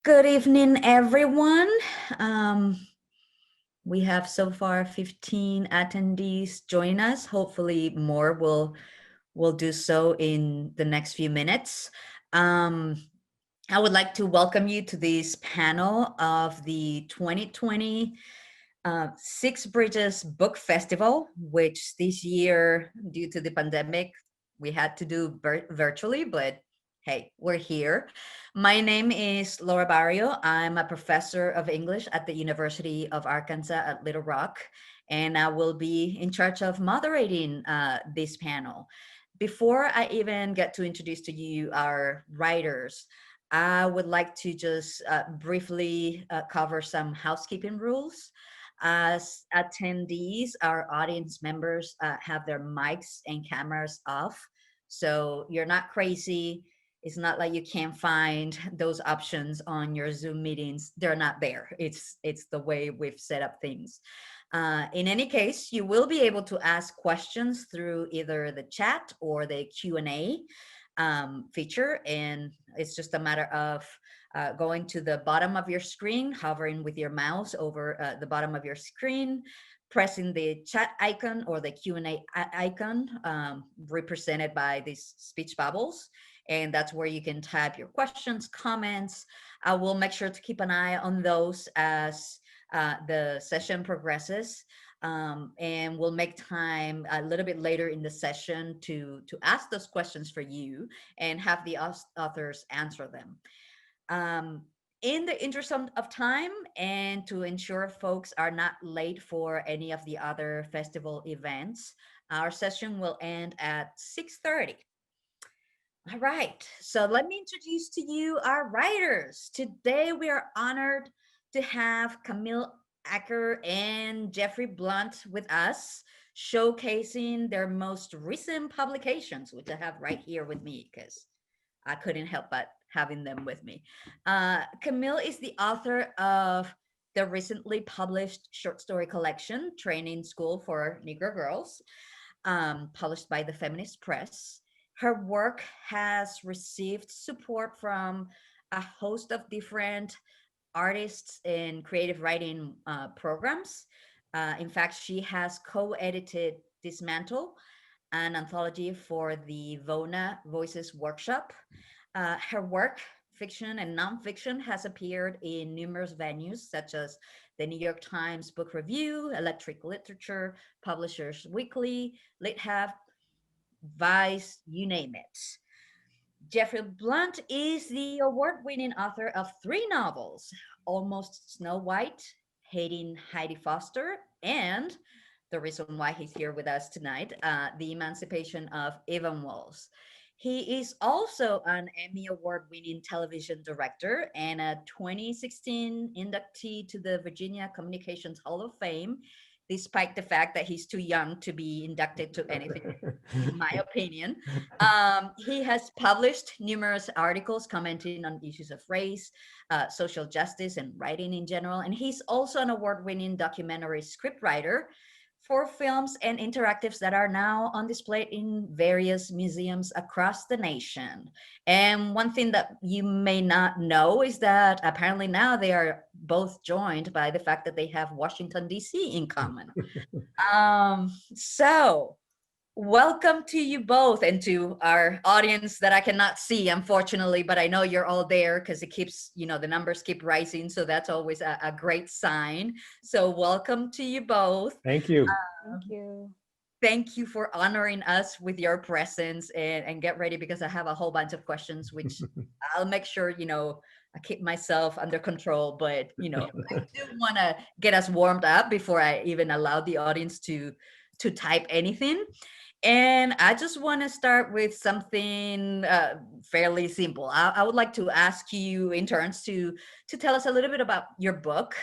Good evening, everyone. Um, we have so far 15 attendees join us. Hopefully more will do so in the next few minutes. Um, I would like to welcome you to this panel of the 2020 Six Bridges Book Festival, which this year, due to the pandemic, we had to do virtually, but hey, we're here. My name is Laura Barrio. I'm a professor of English at the University of Arkansas at Little Rock, and I will be in charge of moderating this panel. Before I even get to introduce to you our writers, I would like to just briefly cover some housekeeping rules. As attendees, our audience members have their mics and cameras off. So you're not crazy. It's not like you can't find those options on your Zoom meetings. They're not there. It's the way we've set up things. In any case, you will be able to ask questions through either the chat or the Q&A feature. And it's just a matter of going to the bottom of your screen, hovering with your mouse over the bottom of your screen, pressing the chat icon or the Q&A icon represented by these speech bubbles. And that's where you can type your questions, comments. I will make sure to keep an eye on those as the session progresses. And we'll make time a little bit later in the session to ask those questions for you and have the authors answer them. In the interest of time and to ensure folks are not late for any of the other festival events, our session will end at 6:30. All right, so let me introduce to you our writers. Today we are honored to have Camille Acker and Jeffrey Blount with us, showcasing their most recent publications, which I have right here with me because I couldn't help but having them with me. Camille is the author of the recently published short story collection, Training School for Negro Girls, published by the Feminist Press. Her work has received support from a host of different artists in creative writing programs. In fact, she has co-edited Dismantle, an anthology for the VONA Voices Workshop. Her work, fiction and nonfiction, has appeared in numerous venues such as the New York Times Book Review, Electric Literature, Publishers Weekly, LitHub, Vice, you name it. Jeffrey Blount is the award-winning author of 3 novels, Almost Snow White, Hating Heidi Foster, and the reason why he's here with us tonight, The Emancipation of Evan Walls. He is also an Emmy Award-winning television director and a 2016 inductee to the Virginia Communications Hall of Fame, despite the fact that he's too young to be inducted to anything, in my opinion. He has published numerous articles commenting on issues of race, social justice, and writing in general. And he's also an award-winning documentary scriptwriter for films and interactives that are now on display in various museums across the nation. And one thing that you may not know is that apparently now they are both joined by the fact that they have Washington, D.C. in common. So welcome to you both and to our audience that I cannot see, unfortunately, but I know you're all there because it keeps, the numbers keep rising. So that's always a great sign. So welcome to you both. Thank you. Thank you. Thank you for honoring us with your presence and get ready because I have a whole bunch of questions, which I'll make sure, I keep myself under control, but, I do want to get us warmed up before I even allow the audience to type anything. And I just want to start with something fairly simple. I would like to ask you in turns to tell us a little bit about your book,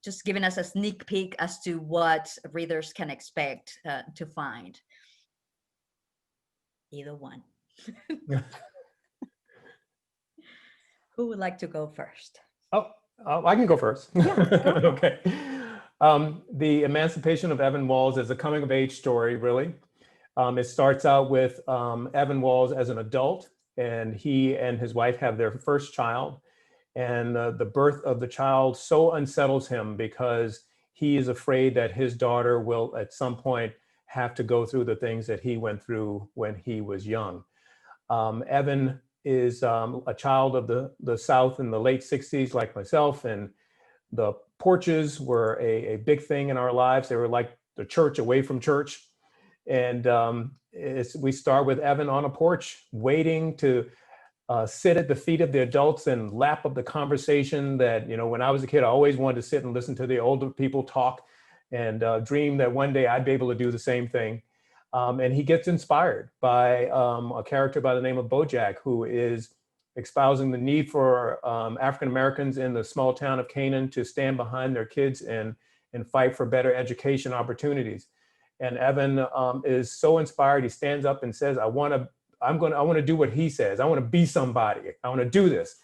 just giving us a sneak peek as to what readers can expect to find. Either one. Who would like to go first? Oh, I can go first. Yeah, Okay. The Emancipation of Evan Walls is a coming of age story, really. It starts out with Evan Walls as an adult, and he and his wife have their first child. And the birth of the child so unsettles him because he is afraid that his daughter will at some point have to go through the things that he went through when he was young. Evan is a child of the South in the late 60s, like myself, and the porches were a big thing in our lives. They were like the church away from church. And we start with Evan on a porch, waiting to sit at the feet of the adults and lap up the conversation that, when I was a kid, I always wanted to sit and listen to the older people talk and dream that one day I'd be able to do the same thing. And he gets inspired by a character by the name of Bojack, who is espousing the need for African Americans in the small town of Canaan to stand behind their kids and fight for better education opportunities. And Evan is so inspired. He stands up and says, I want to do what he says. I want to be somebody. I want to do this.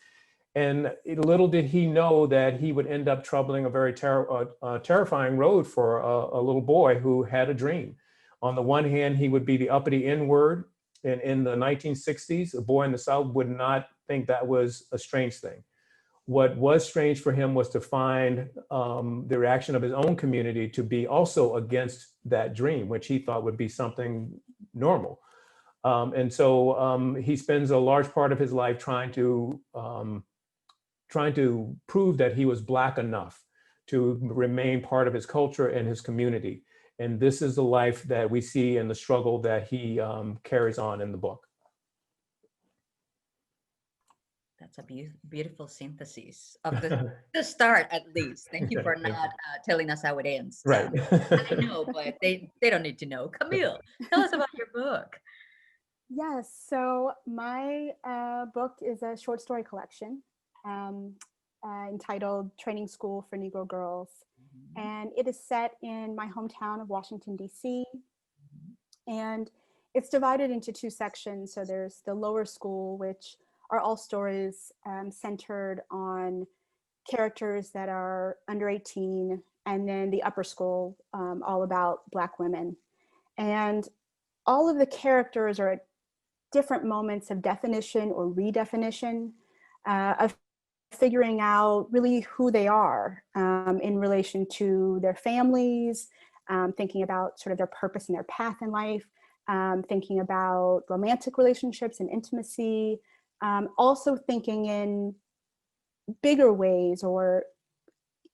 And little did he know that he would end up troubling a very terrifying road for a little boy who had a dream. On the one hand, he would be the uppity N-word. And in the 1960s, a boy in the South would not think that was a strange thing. What was strange for him was to find the reaction of his own community to be also against that dream, which he thought would be something normal. And so he spends a large part of his life trying to prove that he was Black enough to remain part of his culture and his community. And this is the life that we see in the struggle that he carries on in the book. That's a beautiful synthesis of the start, at least. Thank you for not telling us how it ends. Right. I know, but they don't need to know. Camille, tell us about your book. Yes, so my book is a short story collection entitled Training School for Negro Girls. Mm-hmm. And it is set in my hometown of Washington, D.C. Mm-hmm. And it's divided into two sections. So there's the lower school, which are all stories centered on characters that are under 18, and then the upper school, all about Black women. And all of the characters are at different moments of definition or redefinition of figuring out really who they are in relation to their families, thinking about sort of their purpose and their path in life, thinking about romantic relationships and intimacy, also thinking in bigger ways or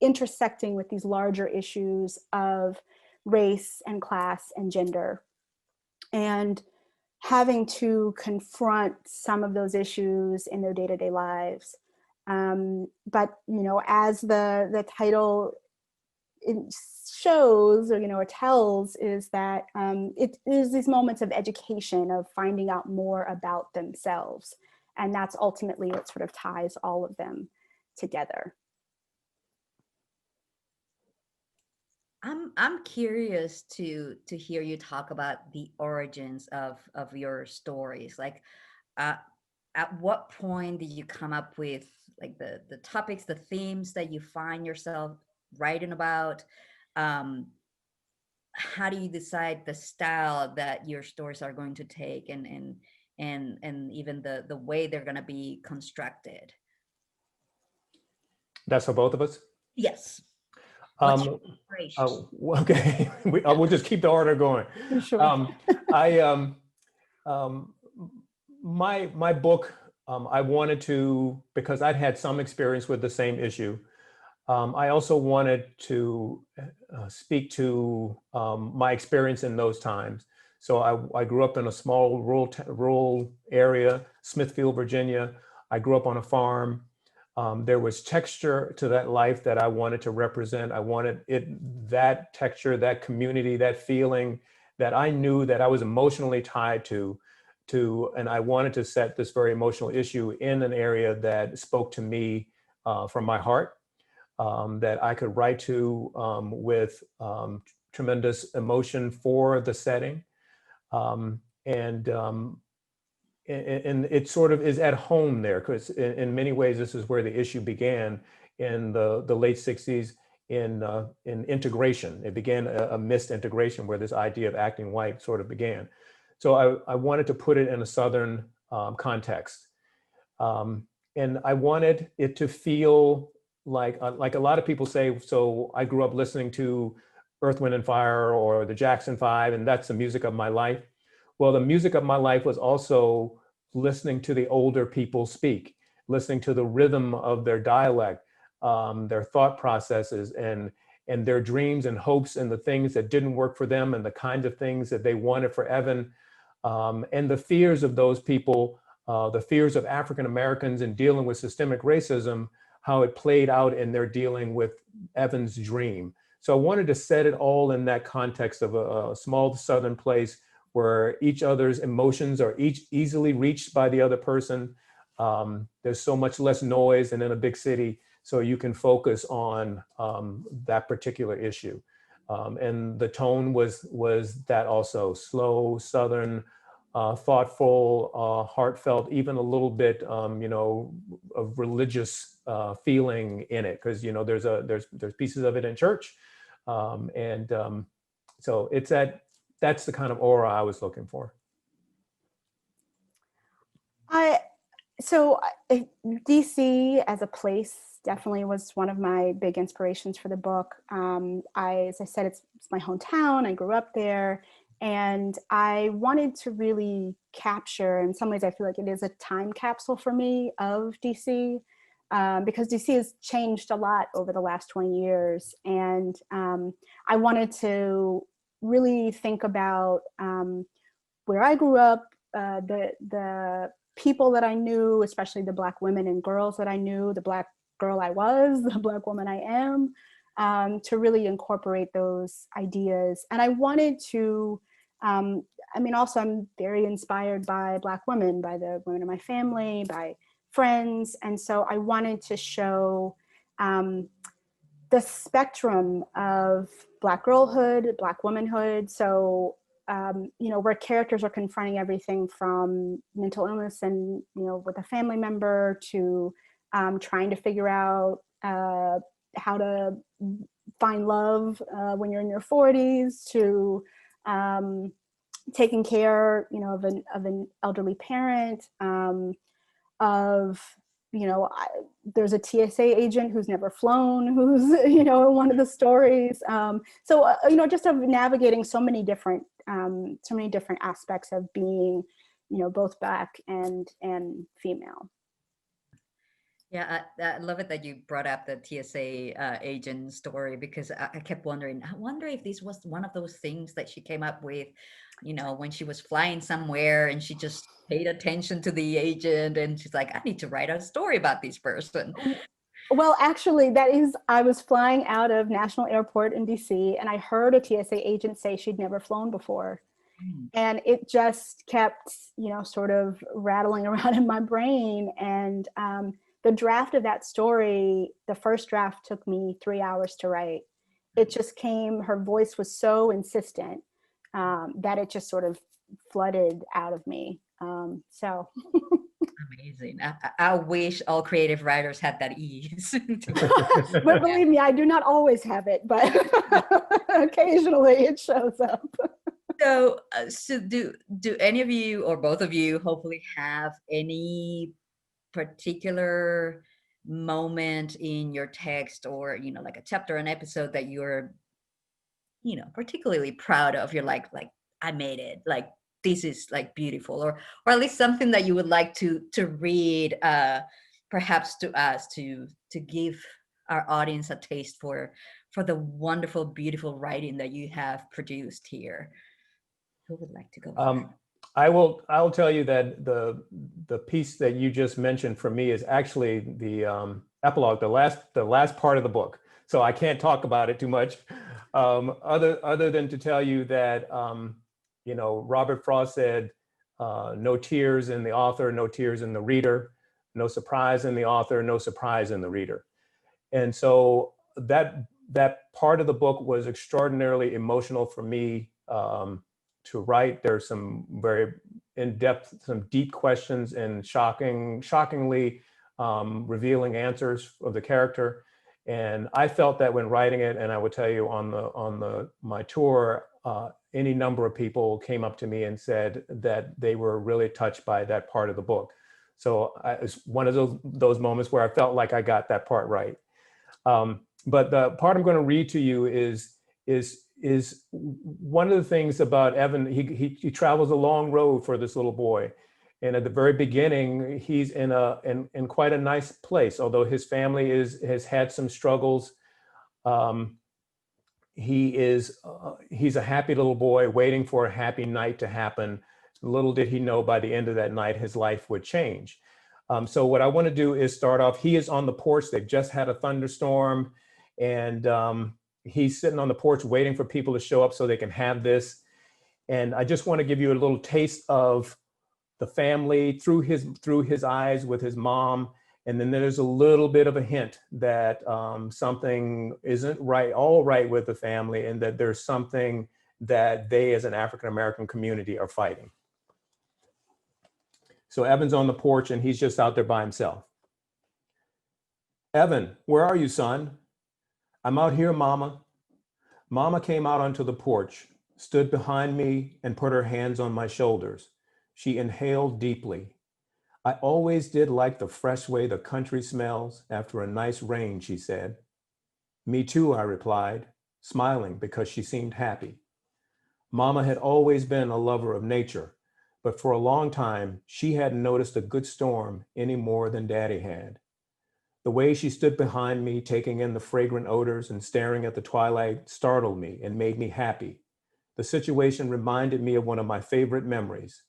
intersecting with these larger issues of race and class and gender, and having to confront some of those issues in their day-to-day lives. But, as the title shows, or tells, is that it is these moments of education, of finding out more about themselves. And that's ultimately what sort of ties all of them together. I'm curious to hear you talk about the origins of your stories. Like, at what point did you come up with like the topics, the themes that you find yourself writing about? How do you decide the style that your stories are going to take, and even the way they're going to be constructed? That's for both of us? Yes. Okay, we'll just keep the order going. Sure. My book, I wanted to, because I'd had some experience with the same issue. I also wanted to speak to my experience in those times. So I grew up in a small rural area, Smithfield, Virginia. I grew up on a farm. There was texture to that life that I wanted to represent. I wanted that texture, that community, that feeling that I knew that I was emotionally tied to, and I wanted to set this very emotional issue in an area that spoke to me from my heart, that I could write to with tremendous emotion for the setting. And it sort of is at home there, because in many ways, this is where the issue began in the late 60s in integration. It began a missed integration where this idea of acting white sort of began. So I wanted to put it in a Southern context. and I wanted it to feel like a lot of people say, so I grew up listening to Earth, Wind and Fire or the Jackson 5, and that's the music of my life. Well, the music of my life was also listening to the older people speak, listening to the rhythm of their dialect, their thought processes, and their dreams and hopes and the things that didn't work for them and the kinds of things that they wanted for Evan, and the fears of those people, the fears of African Americans in dealing with systemic racism, how it played out in their dealing with Evan's dream. So I wanted to set it all in that context of a small Southern place where each other's emotions are each easily reached by the other person. There's so much less noise than in a big city, so you can focus on that particular issue. And the tone was that also, slow, Southern, thoughtful, heartfelt, even a little bit, of religious feeling in it, because there's pieces of it in church, so that's the kind of aura I was looking for. DC as a place definitely was one of my big inspirations for the book. As I said, it's my hometown. I grew up there, and I wanted to really capture, in some ways I feel like it is a time capsule for me of DC, because DC has changed a lot over the last 20 years. And I wanted to really think about where I grew up, the people that I knew, especially the Black women and girls that I knew, the Black girl I was, the Black woman I am, to really incorporate those ideas. And I wanted to, also I'm very inspired by Black women, by the women in my family, by friends. And so I wanted to show the spectrum of Black girlhood, Black womanhood. So, where characters are confronting everything from mental illness and, with a family member, to trying to figure out how to find love when you're in your 40s, to taking care, of an elderly parent, there's a TSA agent who's never flown, who's, in one of the stories. Just of navigating so many different aspects of being, both Black and female. Yeah, I love it that you brought up the TSA agent story, because I kept wondering, I wonder if this was one of those things that she came up with, when she was flying somewhere and she just paid attention to the agent and she's like, I need to write a story about this person. Well, actually, I was flying out of National Airport in DC, and I heard a TSA agent say she'd never flown before. And it just kept, sort of rattling around in my brain. And the draft of that story, the first draft took me 3 hours to write. It just came, her voice was so insistent that it just sort of flooded out of me. Amazing. I wish all creative writers had that ease. But believe me, I do not always have it, but occasionally it shows up. So do any of you, or both of you, hopefully have any particular moment in your text, or like a chapter, an episode that you're particularly proud of? You're like I made it, like this is like beautiful, or at least something that you would like to read, perhaps to us, to give our audience a taste for the wonderful, beautiful writing that you have produced here. Who would like to go? I will tell you that the piece that you just mentioned for me is actually the epilogue, the last part of the book. So I can't talk about it too much, other than to tell you that Robert Frost said, no tears in the author, no tears in the reader, no surprise in the author, no surprise in the reader. And so that part of the book was extraordinarily emotional for me to write. There's some very in-depth, some deep questions and shockingly revealing answers of the character. And I felt that when writing it, and I would tell you on my tour, any number of people came up to me and said that they were really touched by that part of the book. So it's one of those moments where I felt like I got that part right. But the part I'm going to read to you is one of the things about Evan. He travels a long road for this little boy, and at the very beginning, he's in quite a nice place. Although his family has had some struggles, he's a happy little boy waiting for a happy night to happen. Little did he know by the end of that night, his life would change. So what I want to do is start off. He is on the porch. They've just had a thunderstorm, and he's sitting on the porch waiting for people to show up so they can have this. And I just want to give you a little taste of the family through his eyes with his mom. And then there's a little bit of a hint that something isn't all right with the family, and that there's something that they as an African-American community are fighting. So Evan's on the porch and he's just out there by himself. Evan, where are you, son? I'm out here, Mama. Mama came out onto the porch, stood behind me, and put her hands on my shoulders. She inhaled deeply. I always did like the fresh way the country smells after a nice rain, she said. Me too, I replied, smiling because she seemed happy. Mama had always been a lover of nature, but for a long time, she hadn't noticed a good storm any more than Daddy had. The way she stood behind me, taking in the fragrant odors and staring at the twilight, startled me and made me happy. The situation reminded me of one of my favorite memories.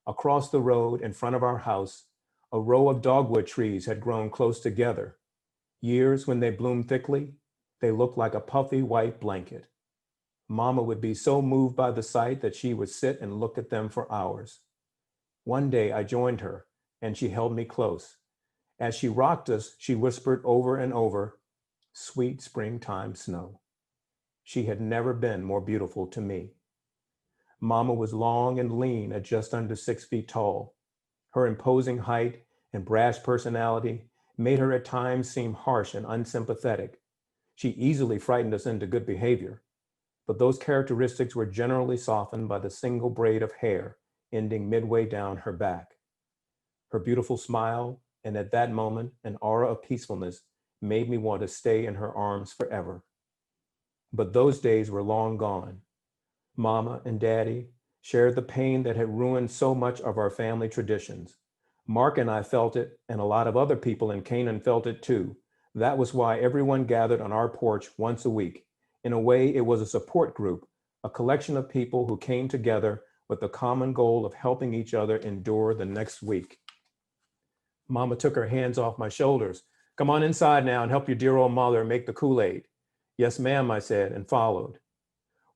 Across the road in front of our house, a row of dogwood trees had grown close together. Years when they bloomed thickly, they looked like a puffy white blanket. Mama would be so moved by the sight that she would sit and look at them for hours. One day I joined her and she held me close. As she rocked us, she whispered over and over, "Sweet springtime snow." She had never been more beautiful to me. Mama was long and lean at just under 6 feet tall. Her imposing height and brash personality made her at times seem harsh and unsympathetic. She easily frightened us into good behavior, but those characteristics were generally softened by the single braid of hair ending midway down her back. Her beautiful smile, and at that moment, an aura of peacefulness made me want to stay in her arms forever. But those days were long gone. Mama and Daddy shared the pain that had ruined so much of our family traditions. Mark and I felt it, and a lot of other people in Canaan felt it too. That was why everyone gathered on our porch once a week. In a way, it was a support group, a collection of people who came together with the common goal of helping each other endure the next week. Mama took her hands off my shoulders. "Come on inside now and help your dear old mother make the Kool-Aid." "Yes, ma'am," I said, and followed.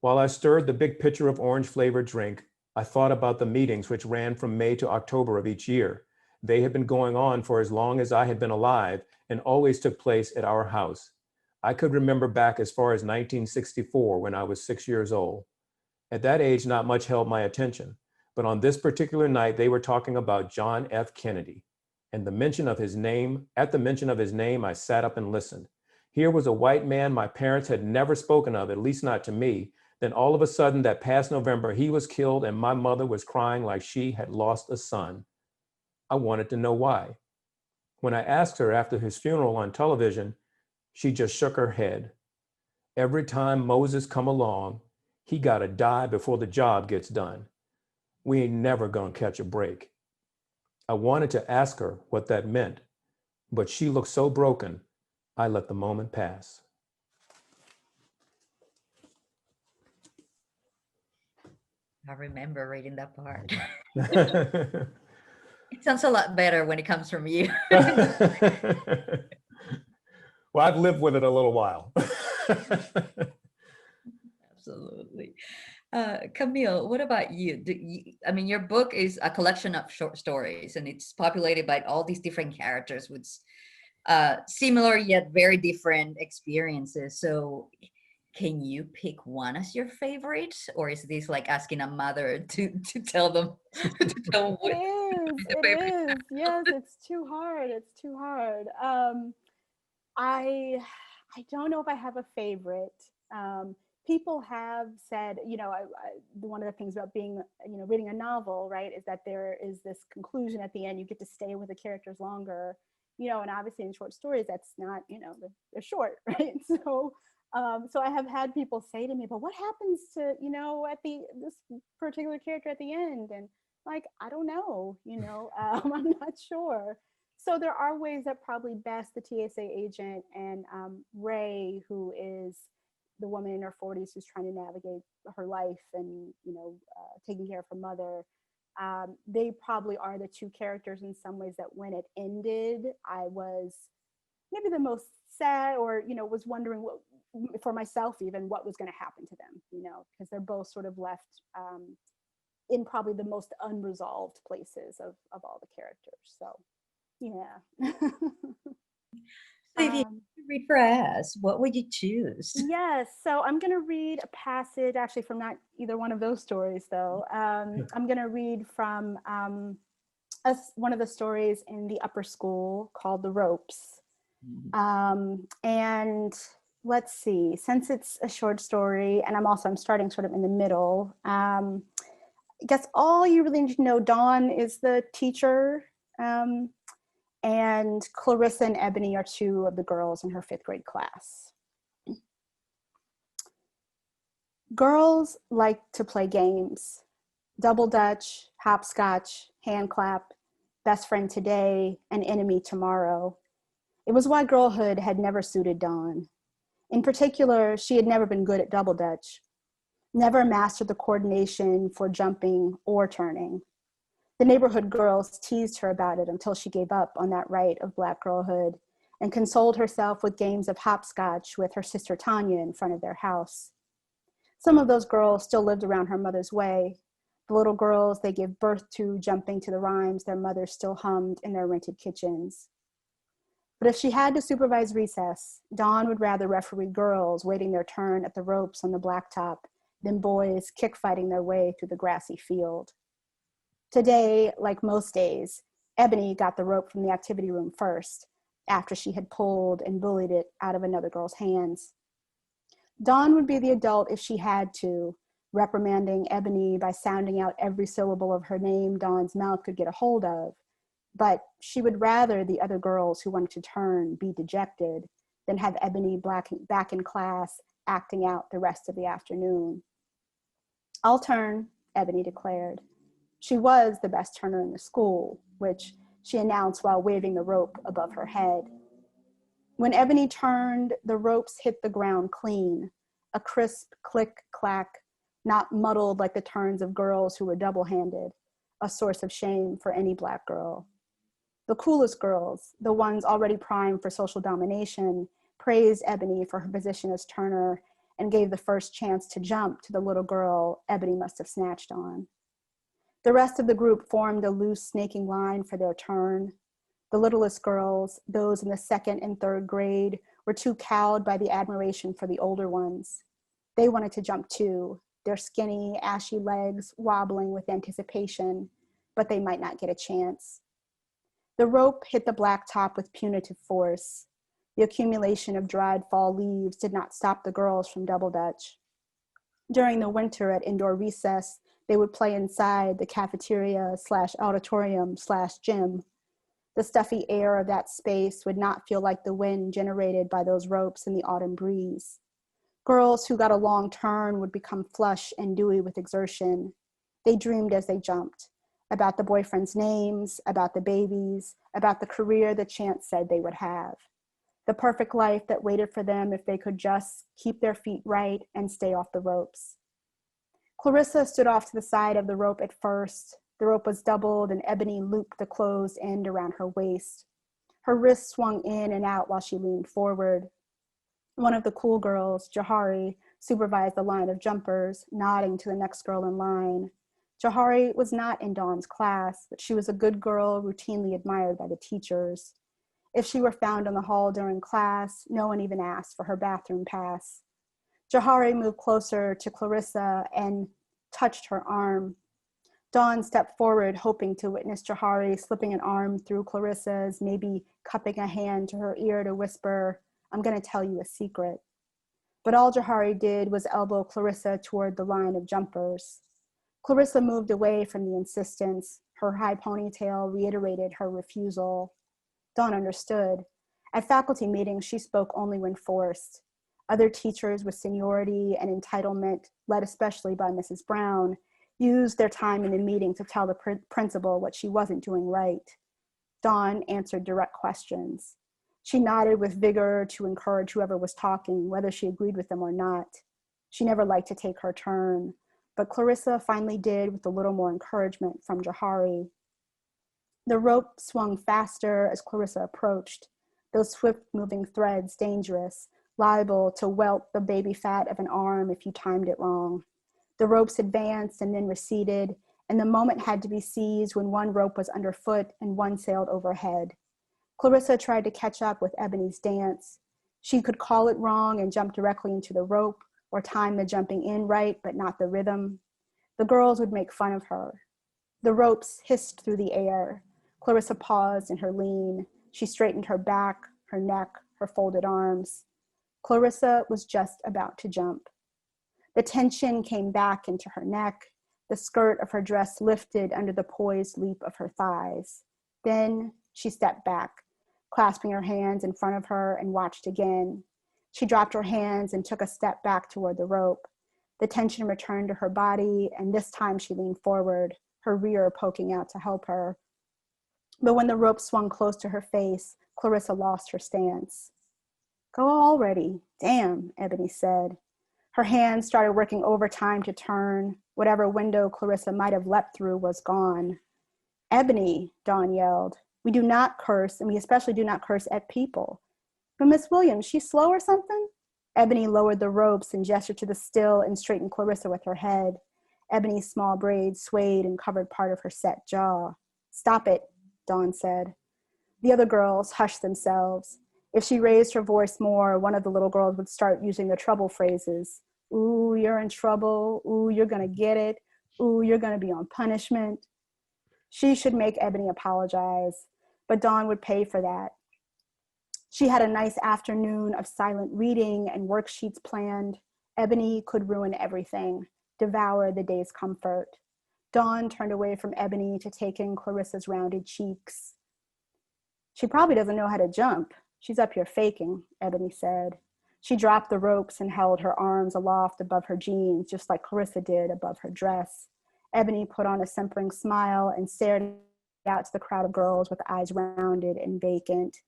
While I stirred the big pitcher of orange-flavored drink, I thought about the meetings which ran from May to October of each year. They had been going on for as long as I had been alive and always took place at our house. I could remember back as far as 1964 when I was 6 years old. At that age, not much held my attention, but on this particular night, they were talking about John F. Kennedy. And at the mention of his name, I sat up and listened. Here was a white man my parents had never spoken of, at least not to me. Then all of a sudden, that past November, he was killed and my mother was crying like she had lost a son. I wanted to know why. When I asked her after his funeral on television, she just shook her head. "Every time Moses come along, he gotta die before the job gets done. We ain't never gonna catch a break." I wanted to ask her what that meant, but she looked so broken, I let the moment pass. I remember reading that part. It sounds a lot better when it comes from you. Well, I've lived with it a little while. Absolutely. Camille, what about you? I mean, your book is a collection of short stories, and it's populated by all these different characters with similar yet very different experiences. So can you pick one as your favorite, or is this like asking a mother to tell them to tell what the It favorite? is. Yes, it's too hard. It's too hard. I don't know if I have a favorite. people have said, one of the things about being, reading a novel, right, is that there is this conclusion at the end. You get to stay with the characters longer, and obviously in short stories, that's not, they're short, right? So I have had people say to me, but what happens to, at this particular character at the end? And like, I don't know, I'm not sure. So there are ways that probably best the TSA agent and Ray, who is the woman in her 40s who's trying to navigate her life and, taking care of her mother. They probably are the two characters in some ways that when it ended, I was maybe the most sad, or, was wondering what, for myself even, what was going to happen to them, because they're both sort of left in probably the most unresolved places of all the characters. So, yeah. So if you could read for us, what would you choose? Yes, so I'm going to read a passage, actually from not either one of those stories, though. I'm going to read from one of the stories in the upper school called The Ropes. And let's see, since it's a short story, and I'm starting sort of in the middle, I guess all you really need to know, Dawn is the teacher, and Clarissa and Ebony are two of the girls in her 5th grade class. Girls like to play games: double dutch, hopscotch, hand clap, best friend today, and enemy tomorrow. It was why girlhood had never suited Dawn. In particular, she had never been good at double dutch, never mastered the coordination for jumping or turning. The neighborhood girls teased her about it until she gave up on that right of Black girlhood and consoled herself with games of hopscotch with her sister Tanya in front of their house. Some of those girls still lived around her mother's way, the little girls they gave birth to jumping to the rhymes their mothers still hummed in their rented kitchens. But if she had to supervise recess, Dawn would rather referee girls waiting their turn at the ropes on the blacktop than boys kick-fighting their way through the grassy field. Today, like most days, Ebony got the rope from the activity room first, after she had pulled and bullied it out of another girl's hands. Dawn would be the adult if she had to, reprimanding Ebony by sounding out every syllable of her name Dawn's mouth could get a hold of. But she would rather the other girls who wanted to turn be dejected than have Ebony back in class acting out the rest of the afternoon. I'll turn, Ebony declared. She was the best turner in the school, which she announced while waving the rope above her head. When Ebony turned, the ropes hit the ground clean, a crisp click-clack, not muddled like the turns of girls who were double-handed, a source of shame for any Black girl. The coolest girls, the ones already primed for social domination, praised Ebony for her position as turner and gave the first chance to jump to the little girl Ebony must have snatched on. The rest of the group formed a loose snaking line for their turn. The littlest girls, those in the 2nd and 3rd grade, were too cowed by the admiration for the older ones. They wanted to jump too, their skinny, ashy legs wobbling with anticipation, but they might not get a chance. The rope hit the blacktop with punitive force. The accumulation of dried fall leaves did not stop the girls from double dutch. During the winter at indoor recess, they would play inside the cafeteria/auditorium/gym. The stuffy air of that space would not feel like the wind generated by those ropes in the autumn breeze. Girls who got a long turn would become flush and dewy with exertion. They dreamed as they jumped, about the boyfriends' names, about the babies, about the career the chance said they would have. The perfect life that waited for them if they could just keep their feet right and stay off the ropes. Clarissa stood off to the side of the rope at first. The rope was doubled and Ebony looped the closed end around her waist. Her wrists swung in and out while she leaned forward. One of the cool girls, Jahari, supervised the line of jumpers, nodding to the next girl in line. Jahari was not in Dawn's class, but she was a good girl routinely admired by the teachers. If she were found in the hall during class, no one even asked for her bathroom pass. Jahari moved closer to Clarissa and touched her arm. Dawn stepped forward, hoping to witness Jahari slipping an arm through Clarissa's, maybe cupping a hand to her ear to whisper, "I'm going to tell you a secret." But all Johari did was elbow Clarissa toward the line of jumpers. Clarissa moved away from the insistence. Her high ponytail reiterated her refusal. Dawn understood. At faculty meetings, she spoke only when forced. Other teachers with seniority and entitlement, led especially by Mrs. Brown, used their time in the meeting to tell the principal what she wasn't doing right. Dawn answered direct questions. She nodded with vigor to encourage whoever was talking, whether she agreed with them or not. She never liked to take her turn, but Clarissa finally did with a little more encouragement from Johari. The rope swung faster as Clarissa approached, those swift-moving threads dangerous, liable to welt the baby fat of an arm if you timed it wrong. The ropes advanced and then receded, and the moment had to be seized when one rope was underfoot and one sailed overhead. Clarissa tried to catch up with Ebony's dance. She could call it wrong and jump directly into the rope, or time the jumping in right, but not the rhythm. The girls would make fun of her. The ropes hissed through the air. Clarissa paused in her lean. She straightened her back, her neck, her folded arms. Clarissa was just about to jump. The tension came back into her neck. The skirt of her dress lifted under the poised leap of her thighs. Then she stepped back, clasping her hands in front of her, and watched again. She dropped her hands and took a step back toward the rope. The tension returned to her body, and this time she leaned forward, her rear poking out to help her. But when the rope swung close to her face, Clarissa lost her stance. "Go already. Damn," Ebony said. Her hands started working overtime to turn. Whatever window Clarissa might have leapt through was gone. "Ebony," Dawn yelled. "We do not curse, and we especially do not curse at people. But Miss Williams, she's slow or something?" Ebony lowered the ropes and gestured to the still and straightened Clarissa with her head. Ebony's small braids swayed and covered part of her set jaw. "Stop it," Dawn said. The other girls hushed themselves. If she raised her voice more, one of the little girls would start using the trouble phrases. "Ooh, you're in trouble. Ooh, you're gonna get it. Ooh, you're gonna be on punishment." She should make Ebony apologize, but Dawn would pay for that. She had a nice afternoon of silent reading and worksheets planned. Ebony could ruin everything, devour the day's comfort. Dawn turned away from Ebony to take in Clarissa's rounded cheeks. "She probably doesn't know how to jump. She's up here faking," Ebony said. She dropped the ropes and held her arms aloft above her jeans, just like Clarissa did above her dress. Ebony put on a simpering smile and stared out to the crowd of girls with eyes rounded and vacant.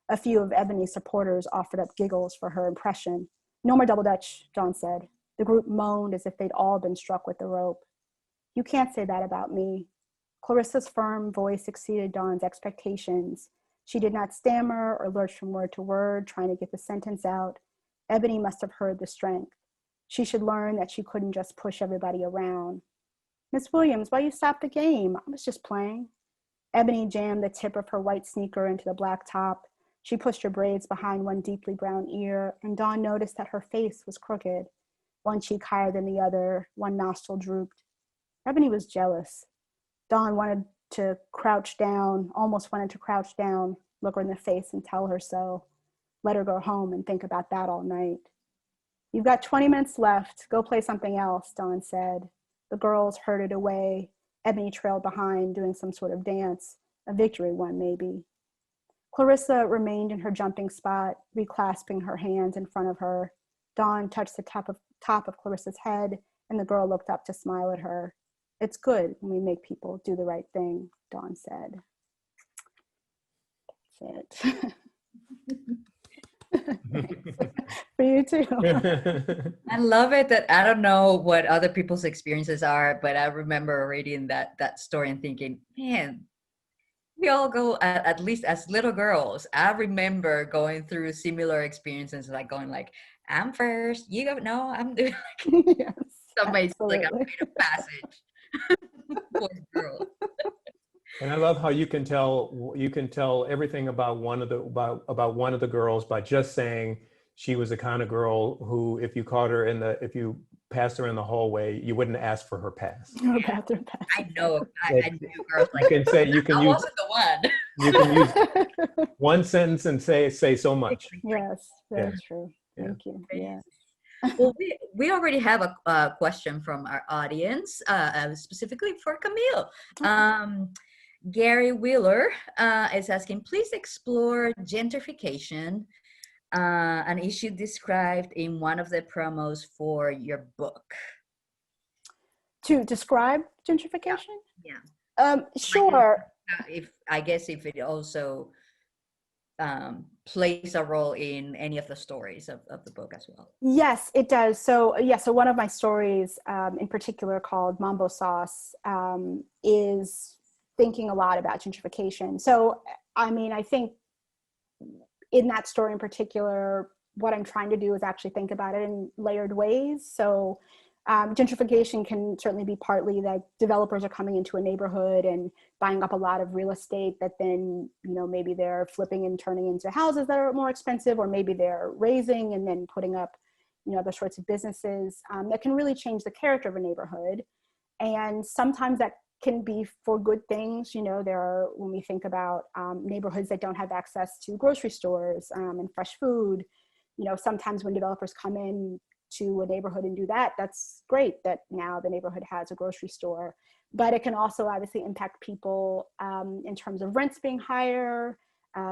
A few of Ebony's supporters offered up giggles for her impression. "No more double dutch," Dawn said. The group moaned as if they'd all been struck with the rope. "You can't say that about me." Clarissa's firm voice exceeded Dawn's expectations. She did not stammer or lurch from word to word, trying to get the sentence out. Ebony must have heard the strength. She should learn that she couldn't just push everybody around. "Miss Williams, why you stop the game? I was just playing." Ebony jammed the tip of her white sneaker into the black top. She pushed her braids behind one deeply brown ear, and Dawn noticed that her face was crooked. One cheek higher than the other, one nostril drooped. Ebony was jealous. Dawn almost wanted to crouch down, look her in the face and tell her so. Let her go home and think about that all night. "You've got 20 minutes left. Go play something else," Dawn said. The girls herded away. Ebony trailed behind, doing some sort of dance, a victory one maybe. Clarissa remained in her jumping spot, reclasping her hands in front of her. Dawn touched the top of Clarissa's head, and the girl looked up to smile at her. "It's good when we make people do the right thing," Dawn said. That's it. For you too. I love it that I don't know what other people's experiences are, but I remember reading that story and thinking, man, we all go at least as little girls. I remember going through similar experiences, like going like, "I'm first, you go, no, I'm doing like Yes, somebody's like a absolutely. rite of passage. Boys, girls. And I love how you can tell everything about one of the girls by just saying she was the kind of girl who, if you passed her in the hallway, you wouldn't ask for her pass. Or bathroom pass. I know. I knew girls like You can I use wasn't the one. you can use one sentence and say so much. Yes, very Yeah. true. Yeah. Thank you. Yeah. Well, we already have a question from our audience, specifically for Camille. Gary Wheeler is asking, please explore gentrification, an issue described in one of the promos for your book. To describe gentrification? Yeah. Sure. If it also plays a role in any of the stories of the book as well. Yes, it does. So one of my stories in particular, called Mambo Sauce, is thinking a lot about gentrification. So, I mean, I think in that story in particular, what I'm trying to do is actually think about it in layered ways. So gentrification can certainly be partly that developers are coming into a neighborhood and buying up a lot of real estate that then, maybe they're flipping and turning into houses that are more expensive, or maybe they're raising and then putting up, other sorts of businesses that can really change the character of a neighborhood. And sometimes that can be for good things. When we think about neighborhoods that don't have access to grocery stores and fresh food, sometimes when developers come in to a neighborhood and do that, that's great that now the neighborhood has a grocery store. But it can also obviously impact people in terms of rents being higher.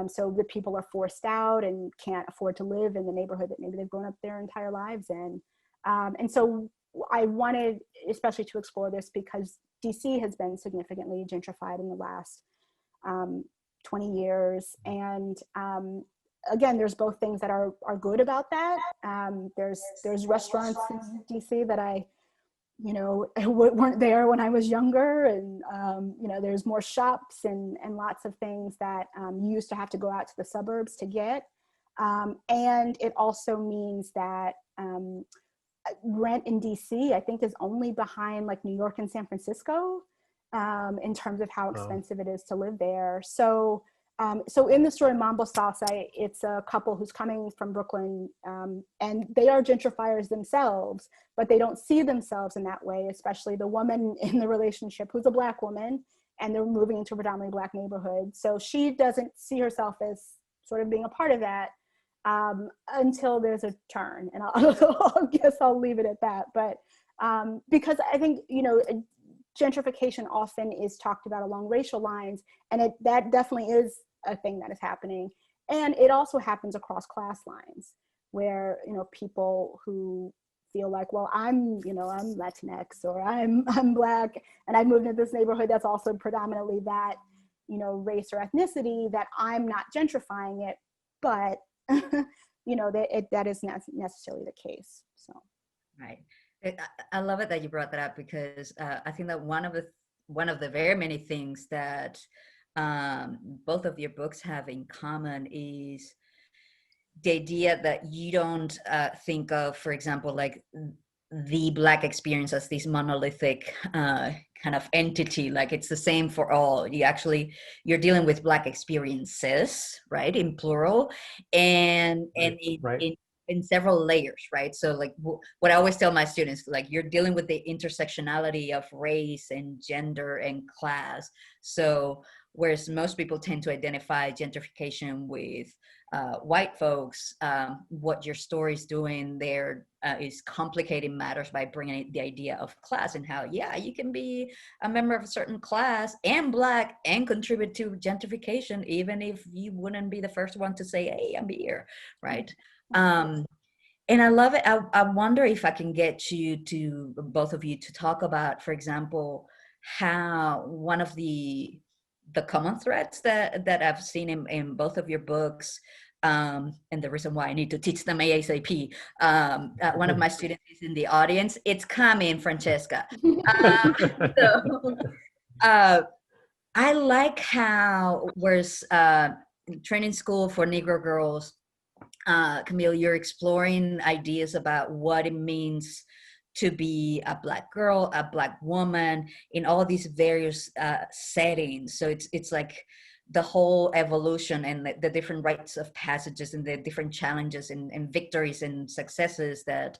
So the people are forced out and can't afford to live in the neighborhood that maybe they've grown up their entire lives in. And so I wanted especially to explore this because DC has been significantly gentrified in the last 20 years. And again, there's both things that are good about that. There's restaurants in DC that I weren't there when I was younger, and there's more shops and lots of things that you used to have to go out to the suburbs to get. And it also means that rent in DC, I think, is only behind like New York and San Francisco in terms of how expensive it is to live there. So in the story Mambo Sauce, it's a couple who's coming from Brooklyn, and they are gentrifiers themselves, but they don't see themselves in that way, especially the woman in the relationship who's a Black woman, and they're moving into a predominantly Black neighborhood. So she doesn't see herself as sort of being a part of that until there's a turn. And I guess I'll leave it at that. But because I think, gentrification often is talked about along racial lines, and that definitely is a thing that is happening. And it also happens across class lines, where people who feel like, well, I'm Latinx, or I'm Black, and I moved into this neighborhood that's also predominantly that race or ethnicity, that I'm not gentrifying it, but that isn't necessarily the case. So right. I love it that you brought that up, because I think that one of the very many things that both of your books have in common is the idea that you don't think of, for example, like the Black experience as this monolithic kind of entity, like it's the same for all. You're dealing with Black experiences, right, in plural, and in several layers, right? So like what I always tell my students, like you're dealing with the intersectionality of race and gender and class. So whereas most people tend to identify gentrification with white folks, what your story is doing there is complicating matters by bringing the idea of class, and how, yeah, you can be a member of a certain class and Black and contribute to gentrification, even if you wouldn't be the first one to say, hey, I'm here, right? And I love it. I wonder if I can get you to, both of you, to talk about, for example, how one of the common threads that I've seen in both of your books, and the reason why I need to teach them ASAP. One of my students is in the audience. It's Camille and Francesca. I like how, whereas training school for Negro girls, Camille, you're exploring ideas about what it means to be a Black girl, a Black woman, in all these various settings. So it's like the whole evolution and the different rites of passages and the different challenges and victories and successes that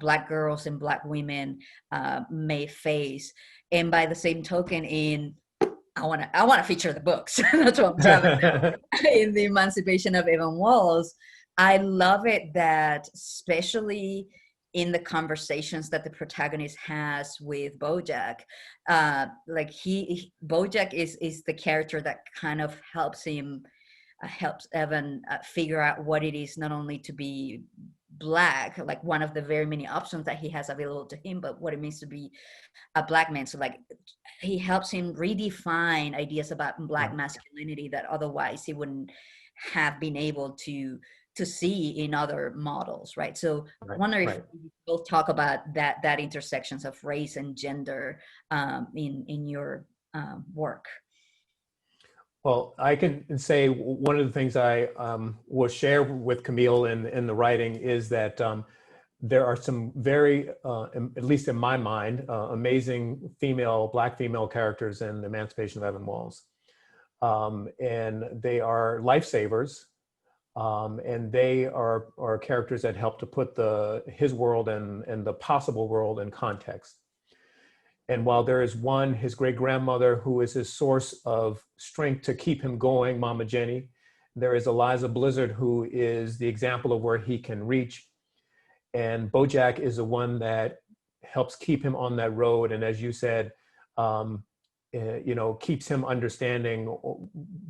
Black girls and Black women may face. And by the same token, I want to feature the books. That's what I'm talking about. In The Emancipation of Evan Walls, I love it that, especially in the conversations that the protagonist has with Bojack, like Bojack is the character that kind of helps him, helps Evan figure out what it is not only to be Black, like one of the very many options that he has available to him, but what it means to be a Black man. So like he helps him redefine ideas about Black masculinity that otherwise he wouldn't have been able to see in other models, right? So I wonder if you both talk about that intersections of race and gender in your work. Well, I can say one of the things I will share with Camille in the writing is that there are some very, at least in my mind, amazing Black female characters in The Emancipation of Evan Walls. And they are lifesavers. And they are characters that help to put his world and the possible world in context. And while there is one, his great-grandmother, who is his source of strength to keep him going, Mama Jenny, there is Eliza Blizzard, who is the example of where he can reach. And Bojack is the one that helps keep him on that road. And as you said, keeps him understanding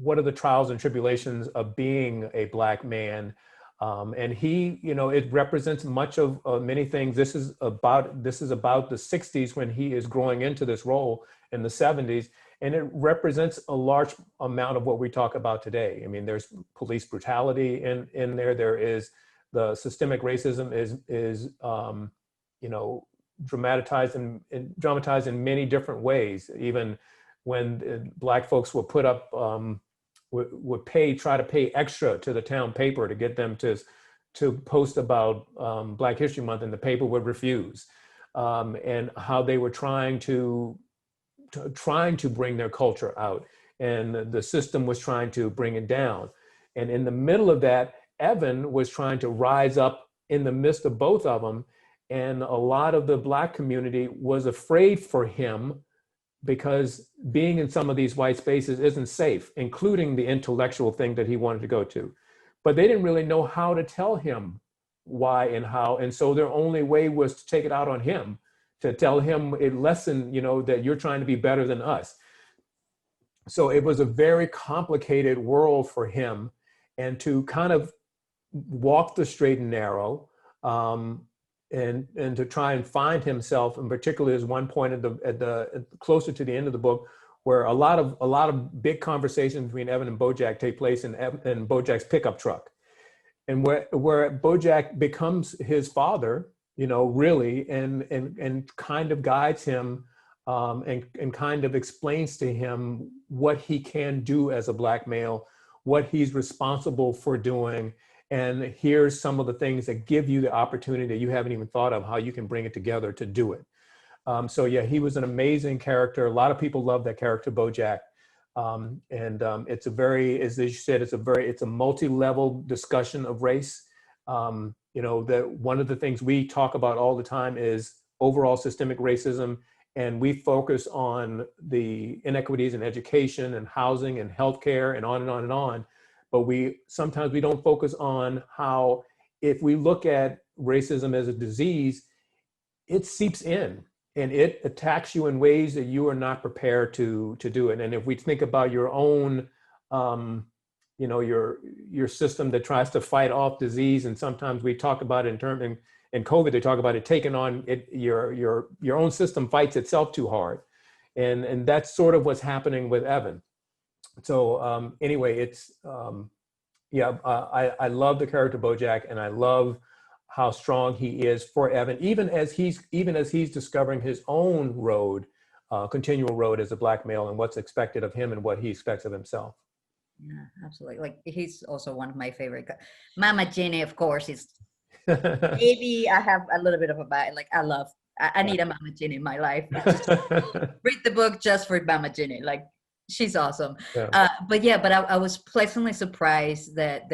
what are the trials and tribulations of being a Black man. And it represents much of many things. This is about the 60s when he is growing into this role in the 70s. And it represents a large amount of what we talk about today. I mean, there's police brutality in there. There is the systemic racism is dramatized in many different ways. Even when Black folks were put up, would try to pay extra to the town paper to get them to post about Black History Month, and the paper would refuse. And how they were trying to bring their culture out, and the system was trying to bring it down. And in the middle of that, Evan was trying to rise up in the midst of both of them. And a lot of the Black community was afraid for him, because being in some of these white spaces isn't safe, including the intellectual thing that he wanted to go to. But they didn't really know how to tell him why and how. And so their only way was to take it out on him, to tell him a lesson, that you're trying to be better than us. So it was a very complicated world for him, and to kind of walk the straight and narrow, and to try and find himself. And particularly there's one point at the closer to the end of the book where a lot of big conversations between Evan and Bojack take place in Bojack's pickup truck, and where Bojack becomes his father, really, and kind of guides him, and kind of explains to him what he can do as a Black male, what he's responsible for doing. And here's some of the things that give you the opportunity that you haven't even thought of, how you can bring it together to do it. So yeah, he was an amazing character. A lot of people love that character, Bojack. It's a very, as you said, it's a multi-level discussion of race. That one of the things we talk about all the time is overall systemic racism. And we focus on the inequities in education and housing and healthcare and on and on and on. But sometimes we don't focus on how, if we look at racism as a disease, it seeps in and it attacks you in ways that you are not prepared to do it. And if we think about your own, your system that tries to fight off disease, and sometimes we talk about it in COVID, they talk about it taking on it, your own system fights itself too hard. And that's sort of what's happening with Evan. So anyway, it's, I love the character Bojack, and I love how strong he is for Evan, even as he's discovering his own road, continual road as a Black male, and what's expected of him and what he expects of himself. Yeah, absolutely. Like, he's also one of my favorite. Mama Jenny, of course, is maybe I have a little bit of a bad, like, I need a Mama Jenny in my life. Read the book just for Mama Jenny. Like, she's awesome. Yeah. But I was pleasantly surprised that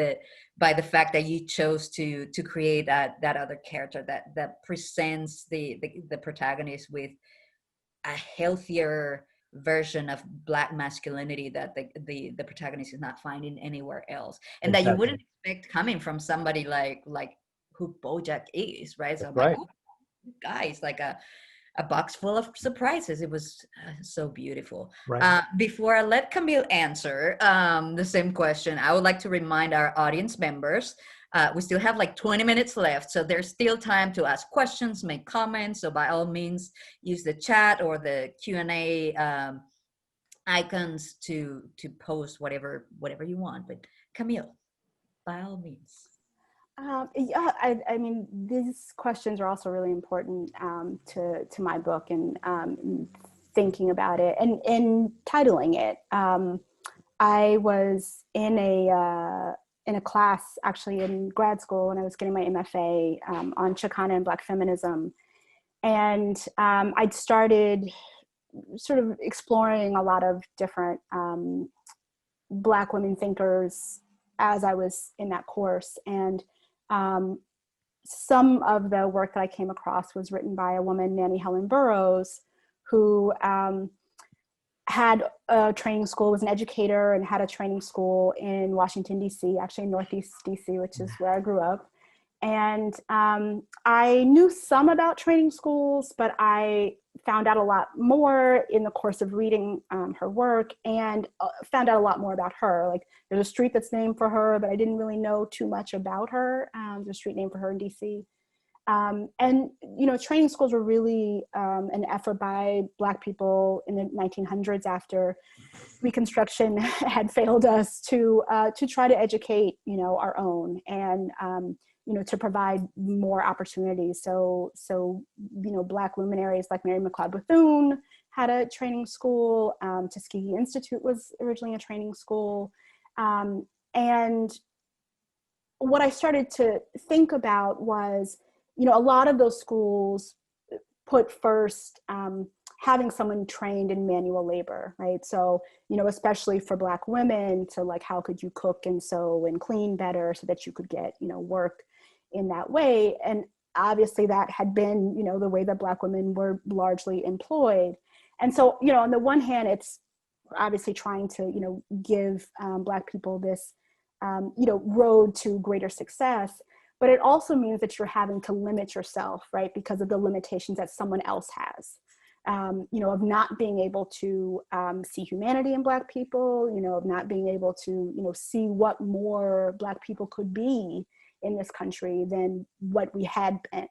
by the fact that you chose to create that other character that presents the protagonist with a healthier version of Black masculinity that the protagonist is not finding anywhere else, and that you Exactly. wouldn't expect coming from somebody like who Bojack is, right? So That's I'm like, right. oh, guys, like a box full of surprises. It was so beautiful. Right. Before I let Camille answer the same question, I would like to remind our audience members, we still have like 20 minutes left, so there's still time to ask questions, make comments. So by all means, use the chat or the Q&A icons to post whatever you want. But Camille, by all means. Yeah, I mean, these questions are also really important to my book and thinking about it and titling it. I was in a class actually in grad school when I was getting my MFA on Chicana and Black feminism, and I'd started sort of exploring a lot of different Black women thinkers as I was in that course, and some of the work that I came across was written by a woman, Nanny Helen Burroughs, who had a training school, was an educator and had a training school in Washington, D.C., actually in Northeast D.C., which is where I grew up. And I knew some about training schools, but I found out a lot more in the course of reading her work, and found out a lot more about her. Like, there's a street that's named for her, but I didn't really know too much about her. There's a street named for her in DC. And, you know, training schools were really an effort by Black people in the 1900s after Reconstruction had failed us to try to educate, you know, our own, and you know, to provide more opportunities. So you know, Black luminaries like Mary McLeod Bethune had a training school. Tuskegee Institute was originally a training school, and what I started to think about was, you know, a lot of those schools put first having someone trained in manual labor, right? So, you know, especially for Black women, to like, how could you cook and sew and clean better so that you could get, you know, work in that way. And obviously that had been, you know, the way that Black women were largely employed. And so, you know, on the one hand, it's obviously trying to, you know, give Black people this, you know, road to greater success. But it also means that you're having to limit yourself, right? Because of the limitations that someone else has, you know, of not being able to see humanity in Black people, you know, of not being able to, you know, see what more Black people could be in this country than what we had been.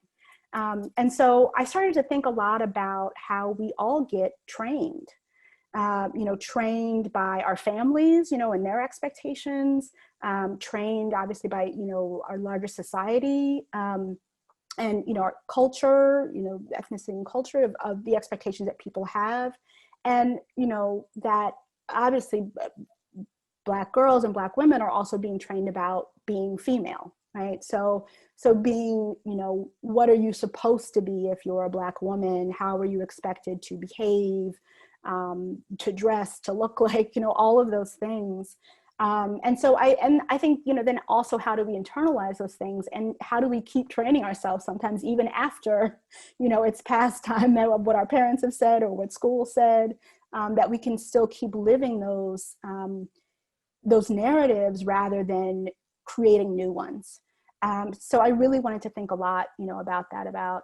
And so I started to think a lot about how we all get trained, you know, trained by our families, you know, and their expectations, trained obviously by, you know, our larger society, and, you know, our culture, you know, ethnicity and culture of the expectations that people have. And, you know, that obviously Black girls and Black women are also being trained about being female, right? So being, you know, what are you supposed to be if you're a Black woman? How are you expected to behave, to dress, to look like, you know, all of those things. And so I think, you know, then also, how do we internalize those things, and how do we keep training ourselves sometimes even after, you know, it's past time of what our parents have said or what school said, that we can still keep living those narratives rather than creating new ones. So I really wanted to think a lot, you know, about that, about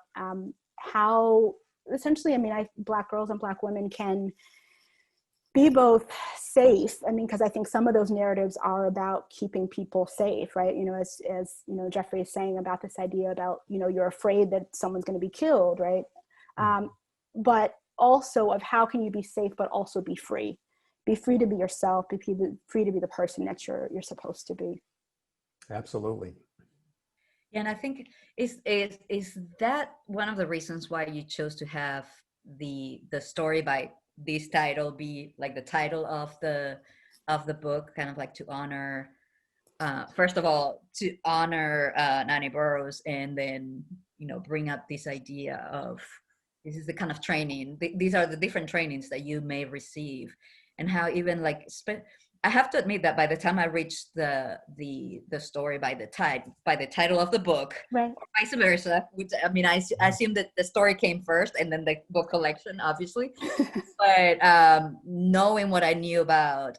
how essentially, I mean, Black girls and Black women can be both safe. I mean, because I think some of those narratives are about keeping people safe, right? You know, as you know, Jeffrey is saying about this idea about, you know, you're afraid that someone's going to be killed, right? But also of how can you be safe, but also be free to be yourself, be free to be the person that you're supposed to be. Absolutely. Yeah, and I think is that one of the reasons why you chose to have the story by this title be like the title of the book, kind of like to honor, first of all, to honor Nanny Burroughs, and then, you know, bring up this idea of this is the kind of training, these are the different trainings that you may receive, and how even like I have to admit that by the time I reached the story by the title of the book, Right. or vice versa, which I mean, I assume that the story came first and then the book collection, obviously. But knowing what I knew about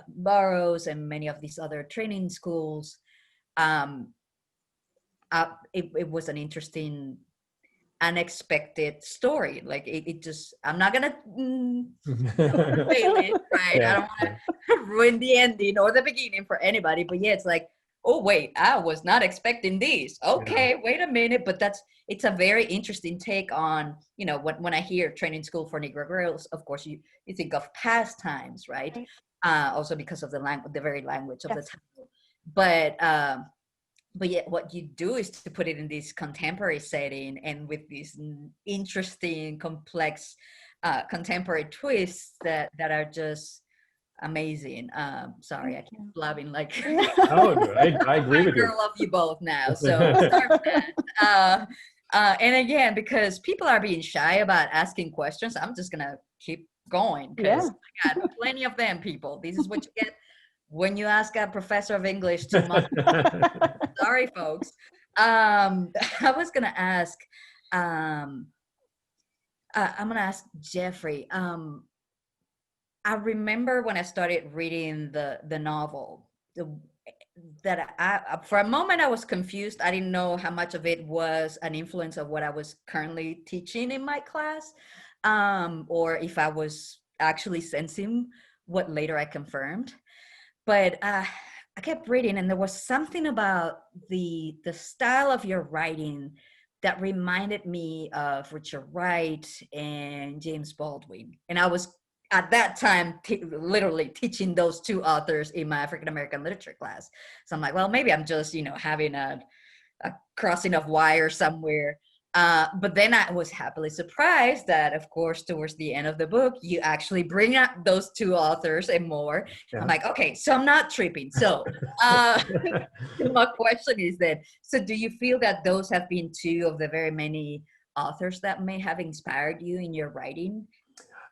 Burroughs and many of these other training schools, it was an interesting, unexpected story. Like it just, I'm not gonna spoil it, right? I don't want to ruin the ending or the beginning for anybody, but yeah, it's like, oh wait, I was not expecting this. Okay, wait a minute. But it's a very interesting take on, you know, when I hear training school for Negro girls, of course you think of past times, right? Also because of the very language of the title. But yet what you do is to put it in this contemporary setting and with these interesting, complex contemporary twists that are just amazing. Sorry, I keep blabbing like Oh, I agree with you. I love you both now, so sorry for that. And again, because people are being shy about asking questions, I'm just gonna keep going because I got plenty of them, people. This is what you get when you ask a professor of English too much. Sorry, folks. I was gonna ask. I'm gonna ask Jeffrey. I remember when I started reading the novel, that I for a moment I was confused. I didn't know how much of it was an influence of what I was currently teaching in my class, or if I was actually sensing what later I confirmed. But I kept reading, and there was something about the style of your writing that reminded me of Richard Wright and James Baldwin. And I was at that time literally teaching those two authors in my African American literature class. So I'm like, well, maybe I'm just, you know, having a crossing of wires somewhere. But then I was happily surprised that, of course, towards the end of the book, you actually bring up those two authors and more. I'm like, okay, so I'm not tripping. So my question is then, so do you feel that those have been two of the very many authors that may have inspired you in your writing?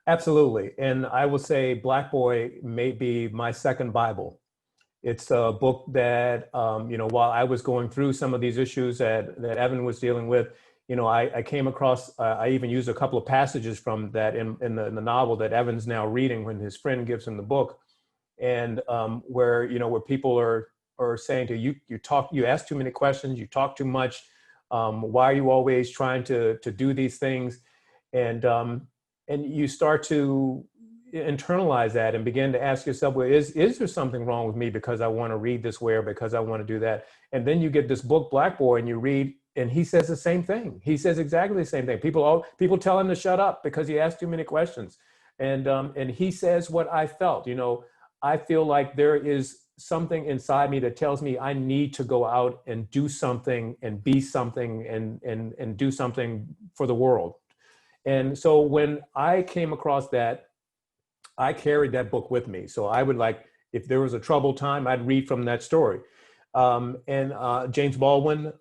Absolutely. And I will say Black Boy may be my second Bible. It's a book that, you know, while I was going through some of these issues that Evan was dealing with, you know, I came across, I even used a couple of passages from that in the novel that Evan's now reading when his friend gives him the book. And where, you know, where people are saying to you, you ask too many questions, you talk too much. Why are you always trying to do these things? And you start to internalize that and begin to ask yourself, well, is there something wrong with me because I want to read this way or because I want to do that? And then you get this book, Black Boy, and you read, and he says the same thing. He says exactly the same thing. People tell him to shut up because he asks too many questions. And he says what I felt. You know, I feel like there is something inside me that tells me I need to go out and do something and be something and do something for the world. And so when I came across that, I carried that book with me. So I would, like, if there was a troubled time, I'd read from that story. James Baldwin,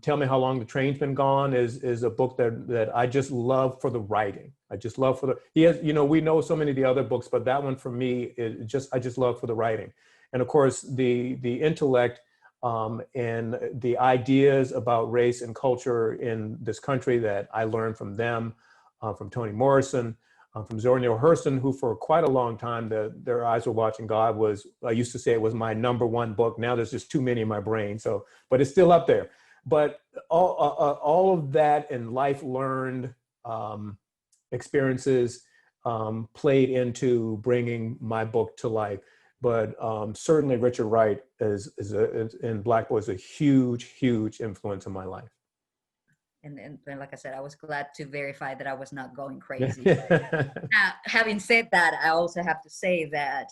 Tell Me How Long the Train's Been Gone is a book that I just love for the writing. I just love he has, you know, we know so many of the other books, but that one for me is I just love for the writing. And of course, the intellect and the ideas about race and culture in this country that I learned from them, from Toni Morrison, from Zora Neale Hurston, who for quite a long time, Their Eyes Were Watching God I used to say it was my #1 book. Now there's just too many in my brain. So, but it's still up there. But all of that and life learned experiences played into bringing my book to life. But certainly Richard Wright and Black Boy is a huge, huge influence in my life. And like I said, I was glad to verify that I was not going crazy. Now, having said that, I also have to say that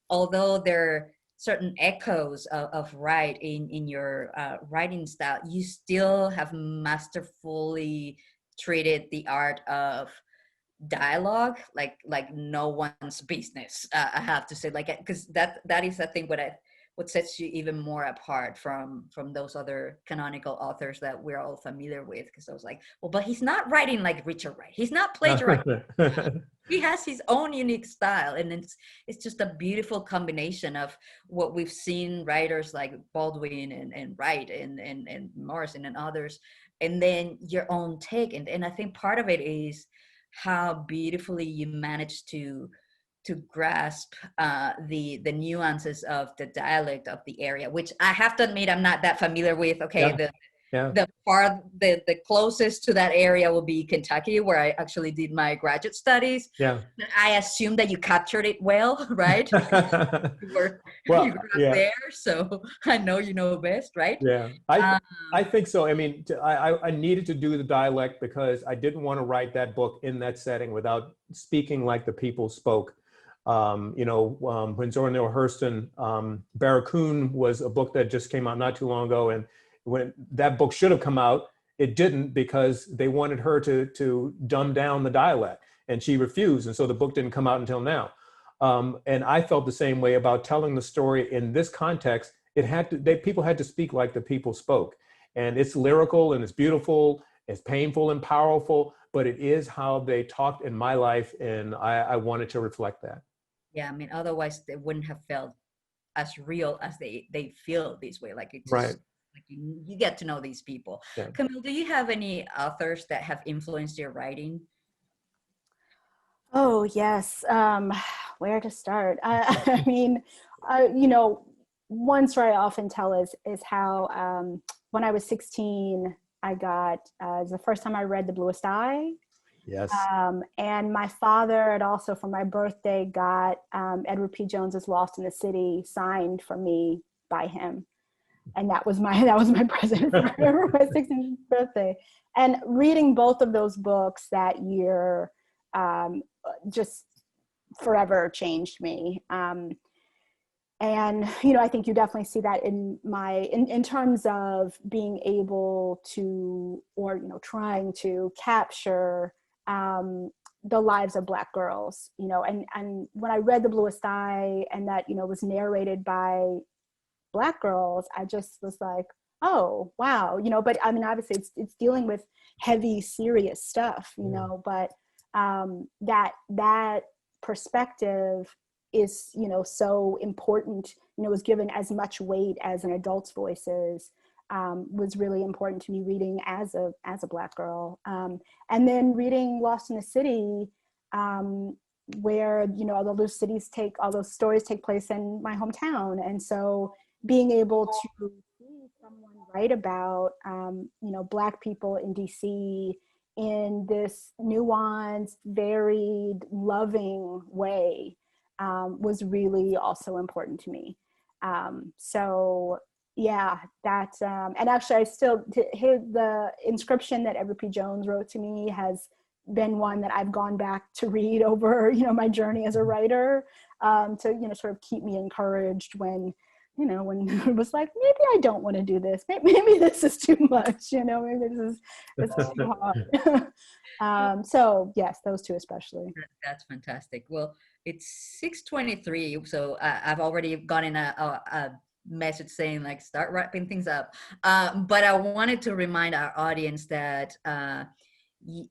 although there are certain echoes of Wright in your writing style, you still have masterfully treated the art of dialogue like no one's business. I have to say, like, because that is, I think, what sets you even more apart from those other canonical authors that we're all familiar with. Because I was like, well, but he's not writing like Richard Wright. He's not plagiarizing. He has his own unique style, and it's just a beautiful combination of what we've seen writers like Baldwin and Wright and Morrison and others, and then your own take. And I think part of it is how beautifully you manage to grasp the nuances of the dialect of the area, which I have to admit I'm not that familiar with. Okay, Yeah. the closest to that area will be Kentucky, where I actually did my graduate studies. Yeah. I assume that you captured it well, right? You Well, you grew up yeah. there, so I know you know best, right? Yeah, I think so. I mean, I needed to do the dialect because I didn't want to write that book in that setting without speaking like the people spoke. When Zora Neale Hurston, Barracoon was a book that just came out not too long ago, and when that book should have come out, it didn't, because they wanted her to dumb down the dialect, and she refused, and so the book didn't come out until now. And I felt the same way about telling the story in this context. People had to speak like the people spoke, and it's lyrical and it's beautiful, it's painful and powerful, but it is how they talked in my life, and I wanted to reflect that. Yeah, I mean, otherwise they wouldn't have felt as real as they feel this way. Like it's Right. like you get to know these people. Yeah. Camille, do you have any authors that have influenced your writing? Oh, yes. Where to start? I mean, one story I often tell is how when I was 16, I got it was the first time I read The Bluest Eye. Yes. And my father had also, for my birthday, got Edward P. Jones's Lost in the City signed for me by him. And that was my present for my 16th birthday. And reading both of those books that year just forever changed me. And I think you definitely see that in terms of being able to, or trying to capture the lives of Black girls, and when I read The Bluest Eye, and that was narrated by Black girls, I just was like, oh wow, but I mean, obviously it's dealing with heavy, serious stuff, but that perspective is so important, was given as much weight as an adult's voices, was really important to me reading as a Black girl, and then reading Lost in the City, where all those stories take place in my hometown, and so being able to see someone write about Black people in DC in this nuanced, varied, loving way was really also important to me. So yeah, that's and actually I still the inscription that Edward P. Jones wrote to me has been one that I've gone back to read over my journey as a writer, to sort of keep me encouraged when when it was like, maybe I don't want to do this, maybe this is too much, maybe this is too hard. So yes, those two especially. That's fantastic. Well, it's 6:23, so I've already gotten a message saying like start wrapping things up, but I wanted to remind our audience that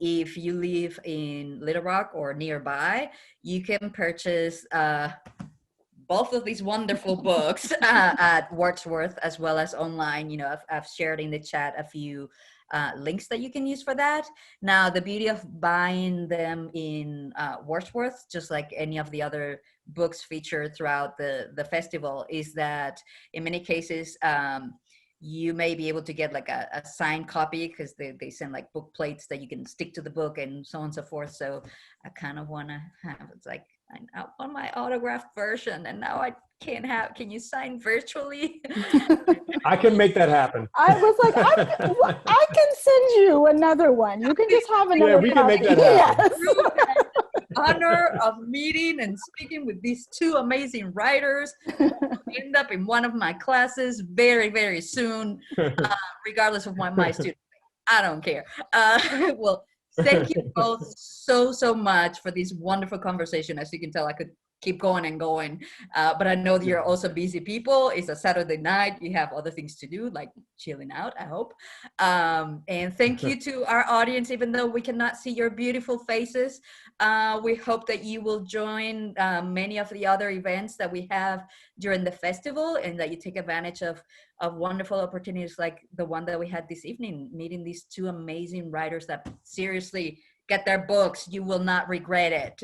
if you live in Little Rock or nearby, you can purchase both of these wonderful books at Wordsworth, as well as online. I've shared in the chat a few links that you can use for that. Now, the beauty of buying them in Wordsworth, just like any of the other books featured throughout the festival, is that in many cases, you may be able to get like a signed copy, because they send like book plates that you can stick to the book and so on and so forth. So I kind of want to have, it's like, I want my autographed version, and now I can't have, can you sign virtually? I can make that happen. I was like, I can send you another one. You can just have another. Yeah, we can make that happen. Yes. Honor of meeting and speaking with these two amazing writers. End up in one of my classes very, very soon, regardless of what my students think. I don't care. Well, thank you both so much for this wonderful conversation. As you can tell, I could keep going and going. But I know that you're also busy people. It's a Saturday night. You have other things to do, like chilling out, I hope. And thank you to our audience, even though we cannot see your beautiful faces. We hope that you will join many of the other events that we have during the festival, and that you take advantage of wonderful opportunities like the one that we had this evening, meeting these two amazing writers that seriously get their books. You will not regret it.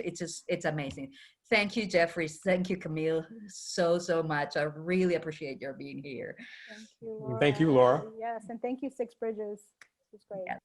It's amazing. Thank you, Jeffrey. Thank you, Camille, so much. I really appreciate your being here. Thank you, Laura. Thank you, Laura. Yes, and thank you, Six Bridges. It was great. Yeah.